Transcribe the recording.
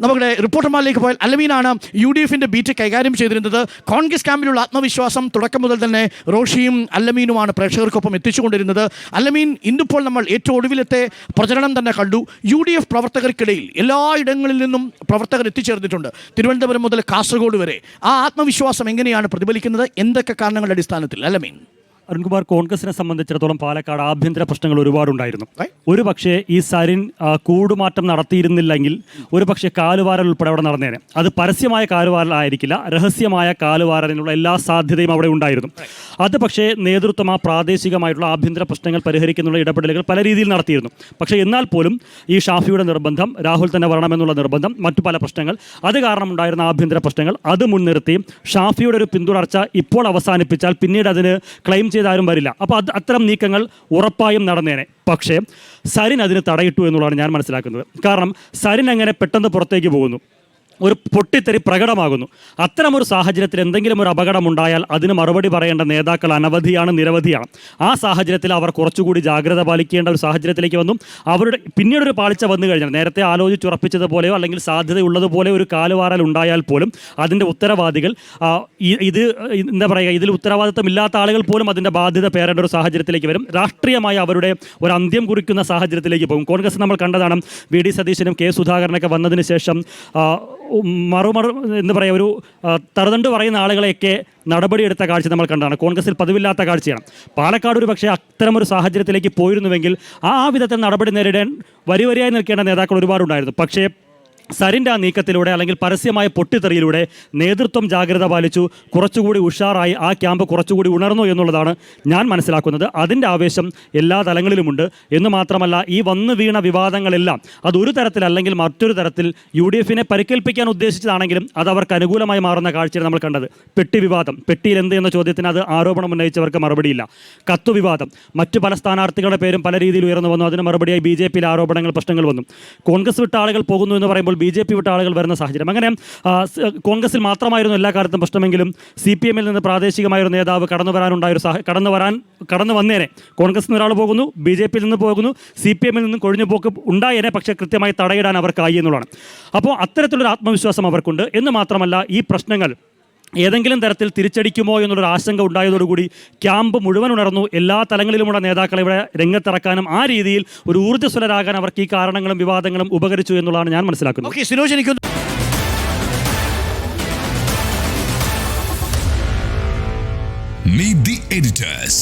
നമ്മുടെ റിപ്പോർട്ടർമാരിലേക്ക് പോയാൽ അലമീനാണ് UDFിൻ്റെ ബീറ്റ് കൈകാര്യം ചെയ്തിരുന്നത്. കോൺഗ്രസ് ക്യാമ്പിലുള്ള ആത്മവിശ്വാസം തുടക്കം മുതൽ തന്നെ റോഷിയും അല്ലമീനുമാണ് പ്രേക്ഷകർക്കൊപ്പം എത്തിച്ചുകൊണ്ടിരുന്നത്. അല്ലമീൻ, ഇന്നിപ്പോൾ നമ്മൾ ഏറ്റവും ഒടുവിലത്തെ പ്രചരണം തന്നെ കണ്ടു. UDF പ്രവർത്തകർക്കിടയിൽ എല്ലായിടങ്ങളിൽ നിന്നും പ്രവർത്തകർ എത്തിച്ചേർന്നിട്ടുണ്ട്, തിരുവനന്തപുരം മുതൽ കാസർഗോഡ് വരെ. ആ ആത്മവിശ്വാസം എങ്ങനെയാണ് പ്രതിഫലിക്കുന്നത്? എന്തൊക്കെ കാരണങ്ങളുടെ അടിസ്ഥാനത്തിൽ? അല്ലമീൻ. അരുൺകുമാർ, കോൺഗ്രസിനെ സംബന്ധിച്ചിടത്തോളം പാലക്കാട് ആഭ്യന്തര പ്രശ്നങ്ങൾ ഒരുപാടുണ്ടായിരുന്നു. ഒരു പക്ഷേ ഈ സരിൻ കൂടുമാറ്റം നടത്തിയിരുന്നില്ലെങ്കിൽ ഒരു പക്ഷേ കാലുവാരൽ ഉൾപ്പെടെ അവിടെ നടന്നേനെ. അത് പരസ്യമായ കാലുവാരലായിരിക്കില്ല, രഹസ്യമായ കാലുവാരലിനുള്ള എല്ലാ സാധ്യതയും അവിടെ ഉണ്ടായിരുന്നു. അത് പക്ഷേ നേതൃത്വം ആ പ്രാദേശികമായിട്ടുള്ള ആഭ്യന്തര പ്രശ്നങ്ങൾ പരിഹരിക്കുന്നുള്ള ഇടപെടലുകൾ പല രീതിയിൽ നടത്തിയിരുന്നു. പക്ഷേ എന്നാൽ പോലും ഈ ഷാഫിയുടെ നിർബന്ധം, രാഹുൽ തന്നെ വരണമെന്നുള്ള നിർബന്ധം, മറ്റു പല പ്രശ്നങ്ങൾ, അത് കാരണമുണ്ടായിരുന്ന ആഭ്യന്തര പ്രശ്നങ്ങൾ അത് മുൻനിർത്തി ഷാഫിയുടെ ഒരു പിന്തുടർച്ച ഇപ്പോൾ അവസാനിപ്പിച്ചാൽ പിന്നീട് അതിന് ക്ലെയിം ആരും വരില്ല. അപ്പോൾ അത്തരം നീക്കങ്ങൾ ഉറപ്പായും നടന്നേനെ. പക്ഷേ സരിൻ അതിന് തടയിട്ടു എന്നുള്ളതാണ് ഞാൻ മനസ്സിലാക്കുന്നത്. കാരണം സരിൻ എങ്ങനെ പെട്ടെന്ന് പുറത്തേക്ക് പോകുന്നു, ഒരു പൊട്ടിത്തെറി പ്രകടമാകുന്നു. അത്തരമൊരു സാഹചര്യത്തിൽ എന്തെങ്കിലും ഒരു അപകടമുണ്ടായാൽ അതിന് മറുപടി പറയേണ്ട നേതാക്കൾ അനവധിയാണ്, നിരവധിയാണ്. ആ സാഹചര്യത്തിൽ അവർ കുറച്ചുകൂടി ജാഗ്രത പാലിക്കേണ്ട ഒരു സാഹചര്യത്തിലേക്ക് വന്നു. അവരുടെ പിന്നീടൊരു പാളിച്ച വന്നു കഴിഞ്ഞാൽ, നേരത്തെ ആലോചിച്ചുറപ്പിച്ചതുപോലെയോ അല്ലെങ്കിൽ സാധ്യതയുള്ളതുപോലെ ഒരു കാലുവാറൽ ഉണ്ടായാൽ പോലും അതിൻ്റെ ഉത്തരവാദികൾ എന്താ പറയുക, ഇതിൽ ഉത്തരവാദിത്തമില്ലാത്ത ആളുകൾ പോലും അതിൻ്റെ ബാധ്യത പേരേണ്ട ഒരു സാഹചര്യത്തിലേക്ക് വരും. രാഷ്ട്രീയമായി അവരുടെ ഒരു അന്ത്യം കുറിക്കുന്ന സാഹചര്യത്തിലേക്ക് പോകും. കോൺഗ്രസ് നമ്മൾ കണ്ടതാണ്. VD സതീശനും K സുധാകരനൊക്കെ വന്നതിന് ശേഷം എന്താ പറയുക, ഒരു തറുതണ്ട് പറയുന്ന ആളുകളെയൊക്കെ നടപടിയെടുത്ത കാഴ്ച നമ്മൾ കണ്ടതാണ്. കോൺഗ്രസിൽ പതിവില്ലാത്ത കാഴ്ചയാണ്. പാലക്കാട് ഒരു പക്ഷേ അത്തരമൊരു സാഹചര്യത്തിലേക്ക് പോയിരുന്നുവെങ്കിൽ ആ വിധത്തിൽ നടപടി നേരിടാൻ വരിവരിയായി നിൽക്കേണ്ട നേതാക്കൾ ഒരുപാടുണ്ടായിരുന്നു. പക്ഷേ സരിൻ്റെ ആ നീക്കത്തിലൂടെ അല്ലെങ്കിൽ പരസ്യമായ പൊട്ടിത്തെറിയിലൂടെ നേതൃത്വം ജാഗ്രത പാലിച്ചു, കുറച്ചുകൂടി ഉഷാറായി, ആ ക്യാമ്പ് കുറച്ചുകൂടി ഉണർന്നു എന്നുള്ളതാണ് ഞാൻ മനസ്സിലാക്കുന്നത്. അതിൻ്റെ ആവേശം എല്ലാ തലങ്ങളിലുമുണ്ട് എന്ന് മാത്രമല്ല, ഈ വന്നു വീണ വിവാദങ്ങളെല്ലാം അതൊരു തരത്തിലല്ലെങ്കിൽ മറ്റൊരു തരത്തിൽ UDFിനെ പരിക്കേൽപ്പിക്കാൻ ഉദ്ദേശിച്ചതാണെങ്കിലും അത് അവർക്ക് അനുകൂലമായി മാറുന്ന കാഴ്ചയാണ് നമ്മൾ കണ്ടത്. പെട്ടി വിവാദം, പെട്ടിയിൽ എന്ത് എന്ന ചോദ്യത്തിന് അത് ആരോപണം ഉന്നയിച്ചവർക്ക് മറുപടിയില്ല. കത്തു വിവാദം, മറ്റു പല സ്ഥാനാർത്ഥികളുടെ പേരും പല രീതിയിൽ ഉയർന്നു വന്നു. അതിന് മറുപടിയായി BJPയിലെ ആരോപണങ്ങൾ, പ്രശ്നങ്ങൾ വന്നു. കോൺഗ്രസ് വിട്ട ആളുകൾ പോകുന്നു എന്ന് പറയുമ്പോൾ BJP വിട്ട ആളുകൾ വരുന്ന സാഹചര്യം. അങ്ങനെ കോൺഗ്രസിൽ മാത്രമായിരുന്നു എല്ലാ കാലത്തും പ്രശ്നമെങ്കിലും CPMൽ നിന്ന് പ്രാദേശികമായൊരു നേതാവ് കടന്നു വന്നേനെ. കോൺഗ്രസിൽ നിന്ന് ഒരാൾ പോകുന്നു, BJPയിൽ നിന്ന് പോകുന്നു, CPMൽ നിന്ന് കൊഴിഞ്ഞു പോക്ക് ഉണ്ടായേനെ. പക്ഷേ കൃത്യമായി തടയിടാൻ അവർക്കായി എന്നുള്ളതാണ്. അപ്പോൾ അത്തരത്തിലൊരു ആത്മവിശ്വാസം അവർക്കുണ്ട്. എന്ന് മാത്രമല്ല, ഈ പ്രശ്നങ്ങൾ ഏതെങ്കിലും തരത്തിൽ തിരിച്ചടിക്കുമോ എന്നുള്ളൊരു ആശങ്ക ഉണ്ടായതോടുകൂടി ക്യാമ്പ് മുഴുവൻ ഉണർന്നു. എല്ലാ തലങ്ങളിലുമുള്ള നേതാക്കളെ ഇവിടെ രംഗത്തിറക്കാനും ആ രീതിയിൽ ഒരു ഊർജ്ജസ്വലരാകാൻ അവർക്ക് ഈ കാരണങ്ങളും വിവാദങ്ങളും ഉപകരിച്ചു എന്നുള്ളതാണ് ഞാൻ മനസ്സിലാക്കുന്നത്. Meet the editors.